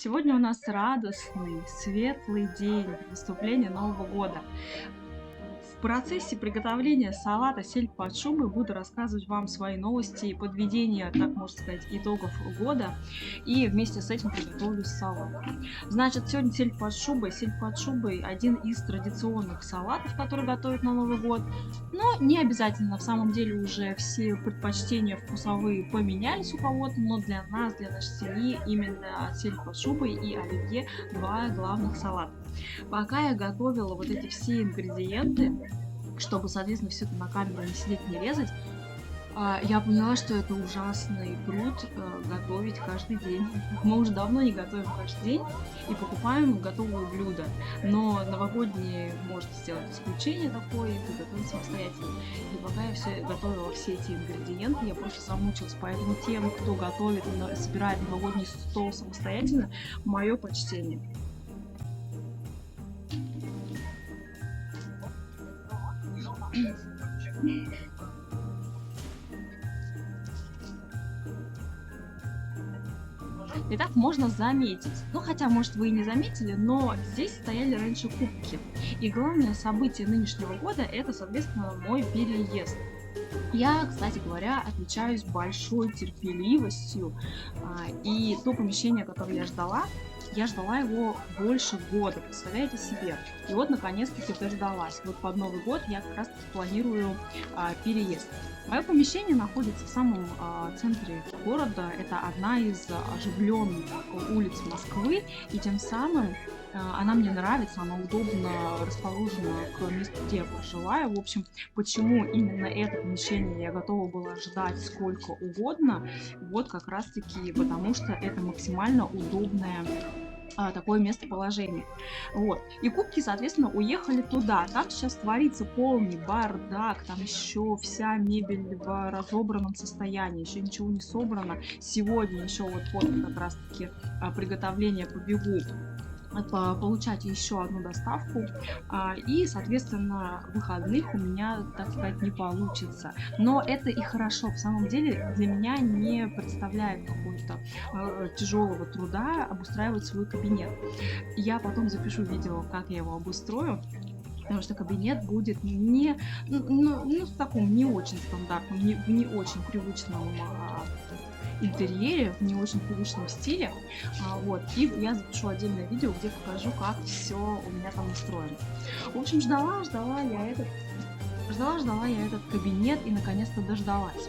Сегодня у нас радостный, светлый день наступления Нового года. В процессе приготовления салата сель под шубой буду рассказывать вам свои новости и подведения, так можно сказать, итогов года. И вместе с этим приготовлю салат. Значит, сегодня сель под шубой. Сель под шубой один из традиционных салатов, который готовят на Новый год. Но не обязательно. В самом деле уже все предпочтения вкусовые поменялись у кого-то. Но для нас, для нашей семьи, именно сель под шубой и оливье два главных салата. Пока я готовила вот эти все ингредиенты, чтобы, соответственно, все это на камеру не сидеть, не резать, я поняла, что это ужасный труд готовить каждый день. Мы уже давно не готовим каждый день и покупаем готовые блюда. Но новогодние может сделать исключение такое и приготовить самостоятельно. И пока я готовила все эти ингредиенты, я просто замучилась. Поэтому тем, кто готовит и собирает новогодний стол самостоятельно, мое почтение. Итак, можно заметить, ну хотя, может, вы и не заметили, но здесь стояли раньше кубки. И главное событие нынешнего года — это, соответственно, мой переезд. Я, кстати говоря, отличаюсь большой терпеливостью, и то помещение, которое я ждала его больше года, представляете себе? И вот, наконец-таки, дождалась. Вот под Новый год я как раз-таки планирую переезд. Мое помещение находится в самом центре города. Это одна из оживленных улиц Москвы, и тем самым она мне нравится, она удобно расположена к месту, где я проживаю. В общем, почему именно это помещение я готова была ждать сколько угодно, вот как раз-таки потому, что это максимально удобное такое местоположение. Вот. И кубки, соответственно, уехали туда. Там сейчас творится полный бардак, там еще вся мебель в разобранном состоянии, еще ничего не собрано. Сегодня еще вот как раз-таки приготовление побегу получать еще одну доставку, и, соответственно, выходных у меня, так сказать, не получится. Но это и хорошо. В самом деле для меня не представляет какого-то тяжелого труда обустраивать свой кабинет. Я потом запишу видео, как я его обустрою, потому что кабинет будет в таком не очень стандартном, в не очень привычном интерьере, в не очень привычном стиле. Вот. И я запишу отдельное видео, где покажу, как все у меня там устроено. В общем, ждала я этот кабинет и наконец-то дождалась.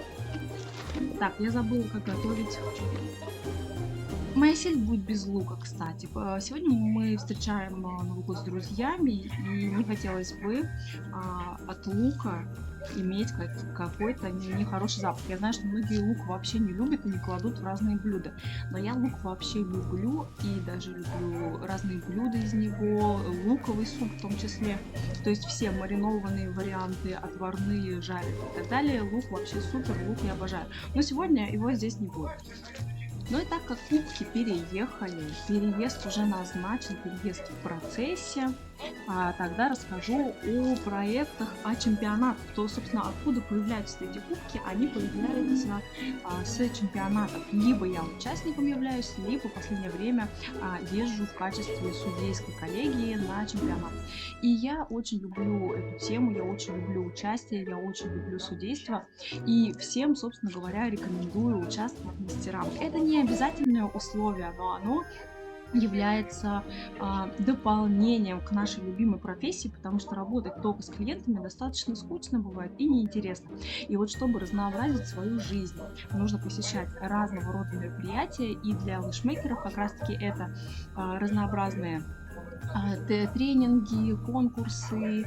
Так, я забыла, как готовить. Моя сель будет без лука, кстати. Сегодня мы встречаем Новый год с друзьями, и не хотелось бы от лука иметь какой-то нехороший запах. Я знаю, что многие лук вообще не любят и не кладут в разные блюда. Но я лук вообще люблю, и даже люблю разные блюда из него, луковый суп в том числе. То есть все маринованные варианты, отварные, жареные и так далее. Лук вообще супер, лук я обожаю. Но сегодня его здесь не будет. Ну и так как кубки переехали, переезд уже назначен, переезд в процессе, тогда расскажу о проектах, о чемпионатах. То, собственно, откуда появляются эти кубки, они появляются с чемпионатов. Либо я участником являюсь, либо в последнее время езжу в качестве судейской коллегии на чемпионат. И я очень люблю эту тему, я очень люблю участие, я очень люблю судейство. И всем, собственно говоря, рекомендую участвовать мастерам. Это не обязательное условие, но оно является дополнением к нашей любимой профессии, потому что работать только с клиентами достаточно скучно бывает и неинтересно. И вот чтобы разнообразить свою жизнь, нужно посещать разного рода мероприятия, и для лэшмейкеров как раз-таки это разнообразные тренинги, конкурсы,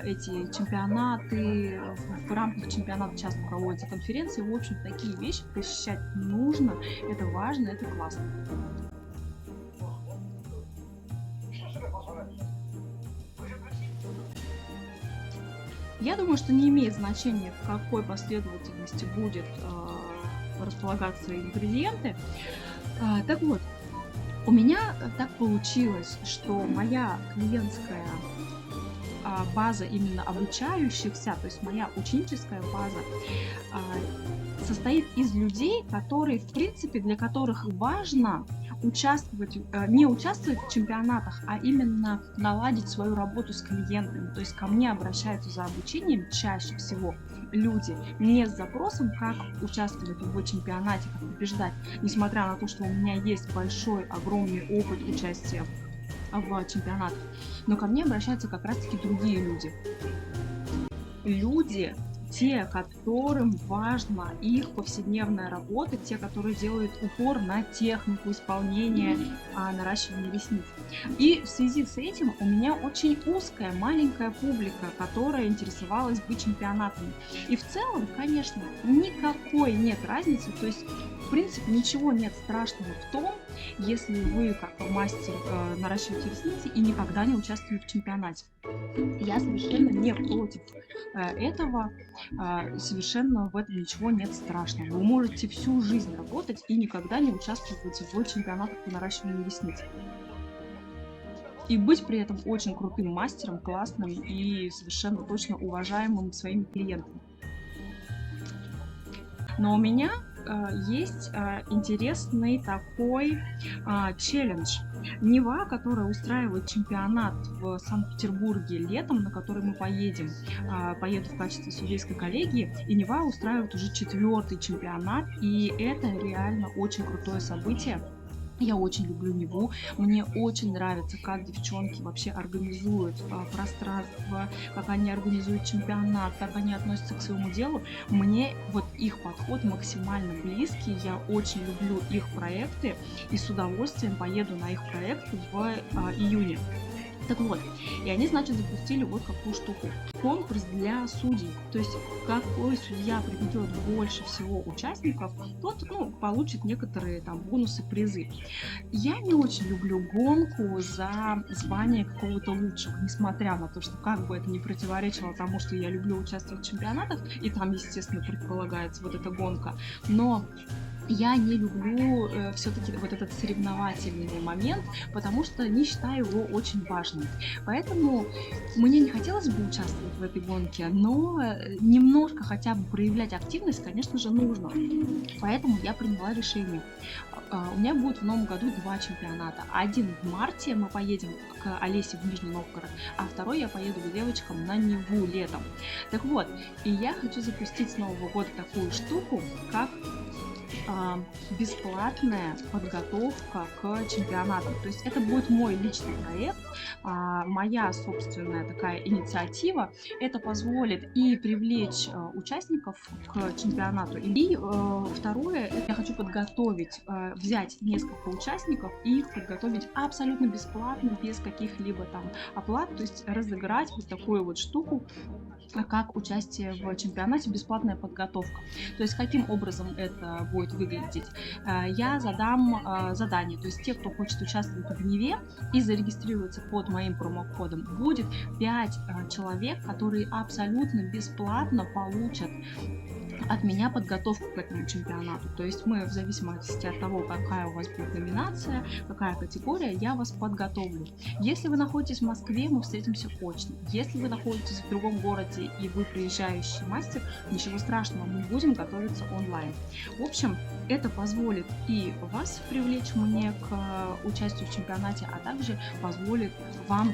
эти чемпионаты. В рамках чемпионата часто проводятся конференции. В общем, такие вещи посещать нужно, это важно, это классно. Я думаю, что не имеет значения, в какой последовательности будет располагаться ингредиенты. Так вот, у меня так получилось, что моя клиентская база именно обучающихся, то есть моя ученическая база, состоит из людей, которые, в принципе, для которых важно не участвовать в чемпионатах, а именно наладить свою работу с клиентами. То есть ко мне обращаются за обучением чаще всего люди не с запросом, как участвовать в чемпионате, как побеждать, несмотря на то, что у меня есть большой, огромный опыт участия в чемпионатах, но ко мне обращаются как раз-таки другие люди. Люди, те, которым важна их повседневная работа, те, которые делают упор на технику исполнения наращивания ресниц. И в связи с этим у меня очень узкая, маленькая публика, которая интересовалась бы чемпионатами. И в целом, конечно, никакой нет разницы, то есть в принципе ничего нет страшного в том, если вы как мастер наращиваете ресницы и никогда не участвовали в чемпионате. Я совершенно не против этого, совершенно в этом ничего нет страшного. Вы можете всю жизнь работать и никогда не участвовать в чемпионатах по наращиванию ресниц. И быть при этом очень крутым мастером, классным и совершенно точно уважаемым своими клиентами. Но у меня есть интересный такой челлендж. Нева, которая устраивает чемпионат в Санкт-Петербурге летом, на который мы поеду в качестве судейской коллегии, и Нева устраивает уже 4-й чемпионат, и это реально очень крутое событие. Я очень люблю Неву, мне очень нравится, как девчонки вообще организуют пространство, как они организуют чемпионат, как они относятся к своему делу. Мне вот их подход максимально близкий, я очень люблю их проекты и с удовольствием поеду на их проект в июне. Так вот, и они, значит, запустили вот какую штуку. Конкурс для судей. То есть, какой судья приведет больше всего участников, тот, получит некоторые там бонусы, призы. Я не очень люблю гонку за звание какого-то лучшего, несмотря на то, что как бы это не противоречило тому, что я люблю участвовать в чемпионатах, и там, естественно, предполагается вот эта гонка. Но я не люблю все-таки вот этот соревновательный момент, потому что не считаю его очень важным. Поэтому мне не хотелось бы участвовать в этой гонке, но немножко хотя бы проявлять активность, конечно же, нужно. Поэтому я приняла решение. У меня будет в новом году 2 чемпионата. Один в марте мы поедем к Олесе в Нижний Новгород, а второй я поеду к девочкам на Неву летом. Так вот, и я хочу запустить с Нового года такую штуку, как бесплатная подготовка к чемпионатам. То есть это будет мой личный проект, моя собственная такая инициатива. Это позволит и привлечь участников к чемпионату. И второе, это я хочу подготовить, взять несколько участников и их подготовить абсолютно бесплатно, без каких-либо там оплат. То есть разыграть вот такую вот штуку, как участие в чемпионате, бесплатная подготовка. То есть каким образом это будет выглядеть? Я задам задание, то есть те, кто хочет участвовать в Неве и зарегистрируется под моим промокодом, будет 5 человек, которые абсолютно бесплатно получат от меня подготовку к этому чемпионату. То есть мы в зависимости от того, какая у вас будет номинация, какая категория, я вас подготовлю. Если вы находитесь в Москве, мы встретимся очно. Если вы находитесь в другом городе и вы приезжающий мастер, ничего страшного, мы будем готовиться онлайн. В общем, это позволит и вас привлечь мне к участию в чемпионате, а также позволит вам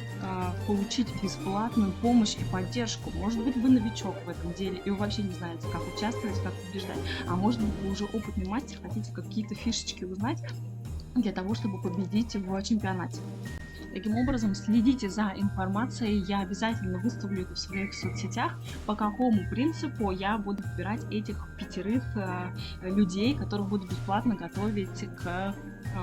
получить бесплатную помощь и поддержку. Может быть, вы новичок в этом деле и вы вообще не знаете, как участвовать, как побеждать. А может быть, вы уже опытный мастер, хотите какие-то фишечки узнать для того, чтобы победить в чемпионате. Таким образом, следите за информацией, я обязательно выставлю это в своих соцсетях, по какому принципу я буду выбирать этих 5 людей, которых буду бесплатно готовить к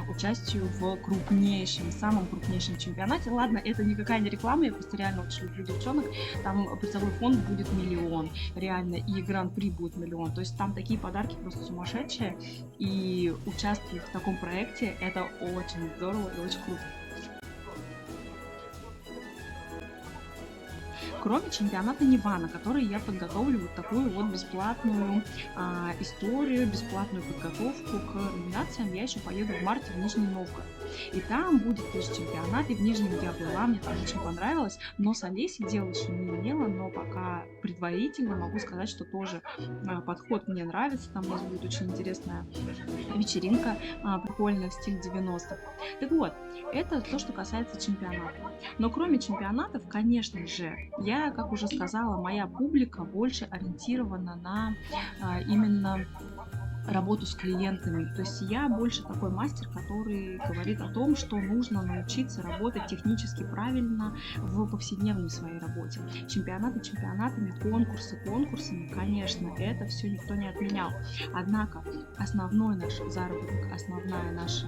участию в самом крупнейшем чемпионате. Ладно, это никакая не реклама, я просто реально очень люблю девчонок, там призовой фонд будет 1 000 000, реально, и гран-при будет 1 000 000, то есть там такие подарки просто сумасшедшие, и участвовать в таком проекте это очень здорово и очень круто. Кроме чемпионата Нева, на который я подготовлю вот такую вот бесплатную историю, бесплатную подготовку к номинациям, я еще поеду в марте в Нижний Новгород. И там будет тоже чемпионат, и в Нижнем я была, мне там очень понравилось, но с Олесей дела еще не имела, но пока предварительно могу сказать, что тоже подход мне нравится, там у нас будет очень интересная вечеринка, прикольная в стиле 90-х. Так вот, это то, что касается чемпионата. Но кроме чемпионатов, конечно же, я, как уже сказала, моя публика больше ориентирована на именно работу с клиентами. То есть я больше такой мастер, который говорит о том, что нужно научиться работать технически правильно в повседневной своей работе. Чемпионаты чемпионатами, конкурсы конкурсами, конечно, это все никто не отменял. Однако основной наш заработок, основное наше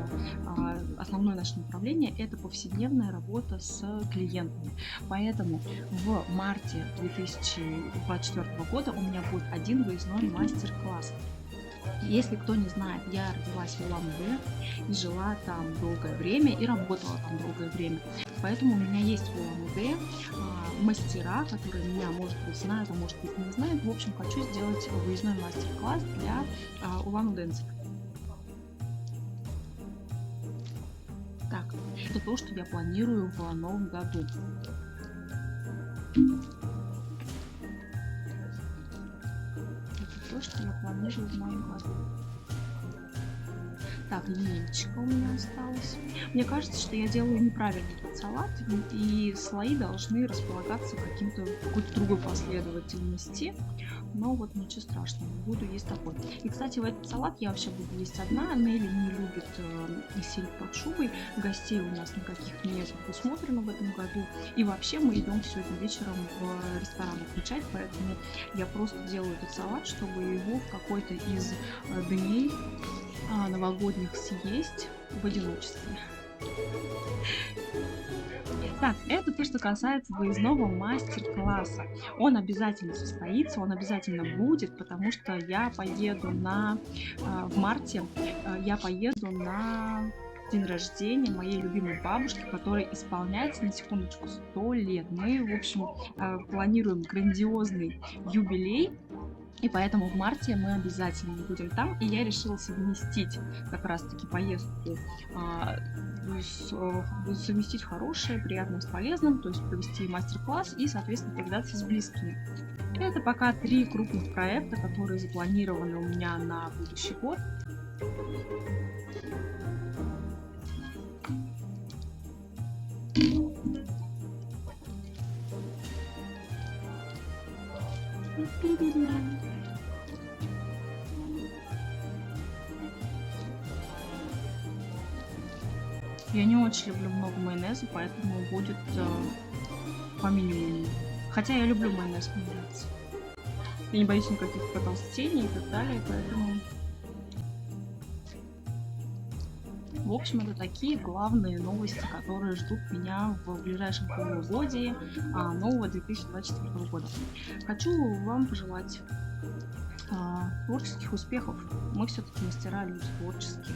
направление — это повседневная работа с клиентами. Поэтому в марте 2024 года у меня будет один выездной мастер-класс. Если кто не знает, я родилась в Улан-Удэ и жила там долгое время и работала там долгое время. Поэтому у меня есть в Улан-Удэ мастера, которые меня, может быть, знают, а может быть, не знают. В общем, хочу сделать выездной мастер-класс для улан-удэнцев. Так, это то, что я планирую в новом году. То, что я планирую в моем году. Так, линейка у меня осталась. Мне кажется, что я делаю неправильный этот салат, и слои должны располагаться какой-то другой последовательности. Но вот ничего страшного, буду есть такой. И, кстати, в этот салат я вообще буду есть одна. Нелли не любит сельдь под шубой. Гостей у нас никаких не предусмотрено в этом году. И вообще мы идем сегодня вечером в ресторан отмечать, поэтому я просто делаю этот салат, чтобы его в какой-то из дней новогодних съесть в одиночестве. Так, это то, что касается выездного мастер-класса. Он обязательно состоится, он обязательно будет, потому что я поеду в марте, я поеду на день рождения моей любимой бабушки, которой исполняется, на секундочку, 100 лет. Мы, в общем, планируем грандиозный юбилей. И поэтому в марте мы обязательно будем там, и я решила совместить как раз-таки поездку, совместить хорошее, приятное с полезным, то есть провести мастер-класс и, соответственно, повидаться с близкими. Это пока 3 крупных проекта, которые запланированы у меня на будущий год. Я не очень люблю много майонеза, поэтому будет по минимуму. Хотя я люблю майонез, мне нравится. Я не боюсь никаких потолстений и так далее, поэтому... В общем, это такие главные новости, которые ждут меня в ближайшем полугодии нового 2024 года. Хочу вам пожелать творческих успехов. Мы все-таки мастера, люди творческие.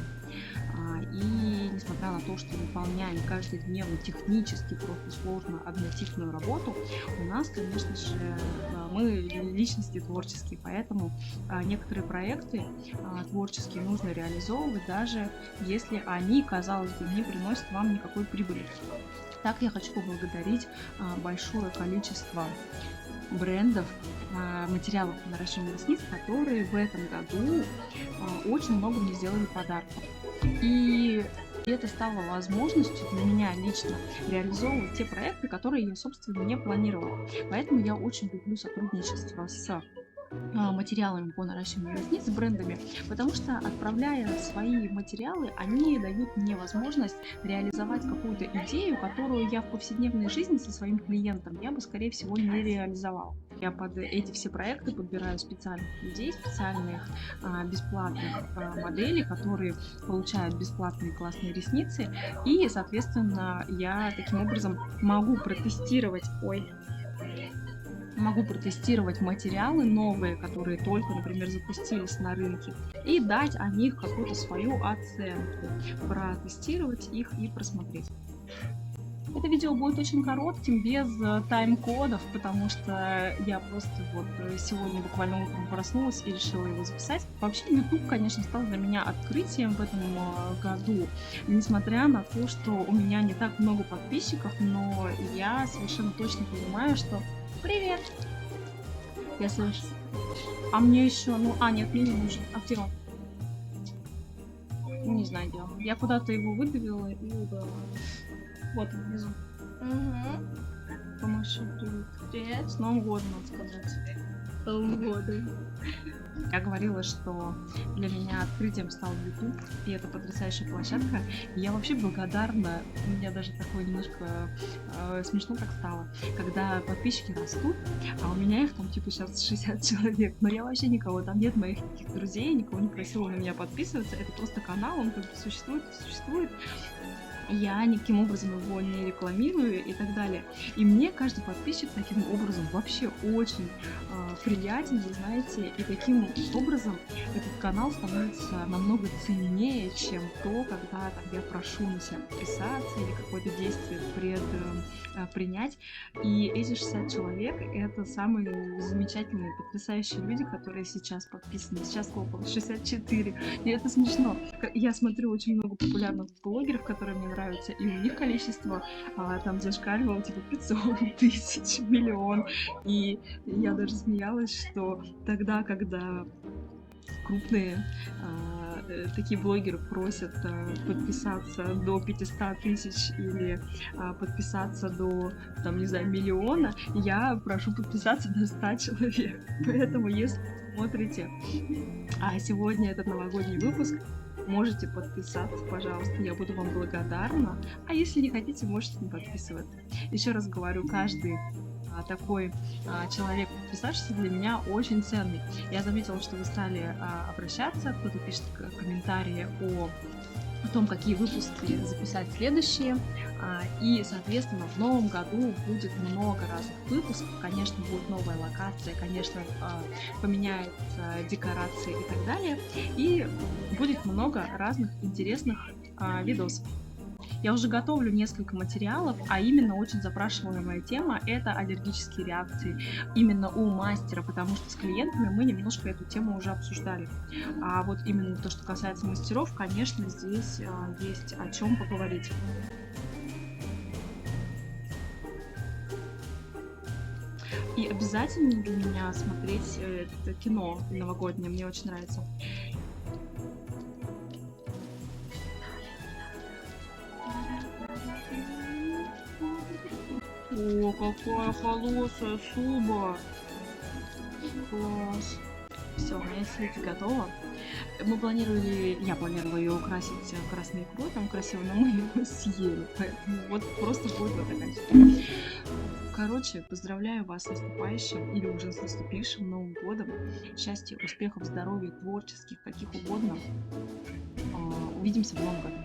И несмотря на то, что выполняем каждодневно технически просто сложную однотипную работу, у нас, конечно же, мы личности творческие, поэтому некоторые проекты творческие нужно реализовывать, даже если они, казалось бы, не приносят вам никакой прибыли. Так я хочу поблагодарить большое количество брендов, материалов по наращиванию ресниц, которые в этом году очень много мне сделали подарков. И это стало возможностью для меня лично реализовывать те проекты, которые я, собственно, не планировала. Поэтому я очень люблю сотрудничество с материалами по наращиванию ресниц, с брендами, потому что, отправляя свои материалы, они дают мне возможность реализовать какую-то идею, которую я в повседневной жизни со своим клиентом я бы, скорее всего, не реализовала. Я под эти все проекты подбираю специальных людей, специальных бесплатных моделей, которые получают бесплатные классные ресницы, и, соответственно, я таким образом могу протестировать материалы новые, которые только, например, запустились на рынке, и дать о них какую-то свою оценку, протестировать их и просмотреть. Это видео будет очень коротким, без тайм-кодов, потому что я просто вот сегодня буквально утром проснулась и решила его записать. Вообще, YouTube, конечно, стал для меня открытием в этом году, несмотря на то, что у меня не так много подписчиков, но я совершенно точно понимаю, что... Привет! Я слышу. А мне еще, нет, мне не нужен. А где он? Не знаю, где он. Я куда-то его выдавила и убрала. Вот он внизу. Помаши, привет. Привет. С Новым годом, надо сказать. С Новым годом. Я говорила, что для меня открытием стал YouTube, и это потрясающая площадка. И я вообще благодарна, у меня даже такое немножко смешно так стало, когда подписчики растут, а у меня их там типа сейчас 60 человек, но я вообще никого, там нет моих таких друзей, никого не просила на меня подписываться, это просто канал, он как бы существует. Я никаким образом его не рекламирую и так далее. И мне каждый подписчик таким образом вообще очень приятен, вы знаете, и таким образом этот канал становится намного ценнее, чем то, когда там, я прошу на себя подписаться или какое-то действие принять. И эти 60 человек — это самые замечательные, потрясающие люди, которые сейчас подписаны. Сейчас около 64. И это смешно. Я смотрю очень много популярных блогеров, которые мне нравятся, и у них количество там зашкаливало типа 500 тысяч, миллион. И я даже смеялась, что тогда, когда крупные такие блогеры просят подписаться до 500 тысяч или подписаться до, там, не знаю, миллиона, я прошу подписаться до 100 человек. Поэтому, если смотрите сегодня этот новогодний выпуск, можете подписаться, пожалуйста, я буду вам благодарна. А если не хотите, можете не подписываться. Еще раз говорю, каждый такой человек, подписавшийся, для меня очень ценный. Я заметила, что вы стали обращаться, кто-то пишет комментарии о том, какие выпуски записать следующие. И, соответственно, в новом году будет много разных выпусков. Конечно, будет новая локация, конечно, поменяются декорации и так далее. И будет много разных интересных видосов. Я уже готовлю несколько материалов, а именно очень запрашиваемая тема — это аллергические реакции именно у мастера, потому что с клиентами мы немножко эту тему уже обсуждали. А вот именно то, что касается мастеров, конечно, здесь есть о чем поговорить. И обязательно для меня смотреть это кино новогоднее, мне очень нравится. О, какая холодная шуба! Класс! Все, моя слить готова. Я планировала ее украсить красной икрой, там красиво, но мы его съели, поэтому вот просто будет вот такая история. Короче, поздравляю вас с наступающим или уже с наступившим Новым годом. Счастья, успехов, здоровья, творческих, каких угодно. Увидимся в Новом году.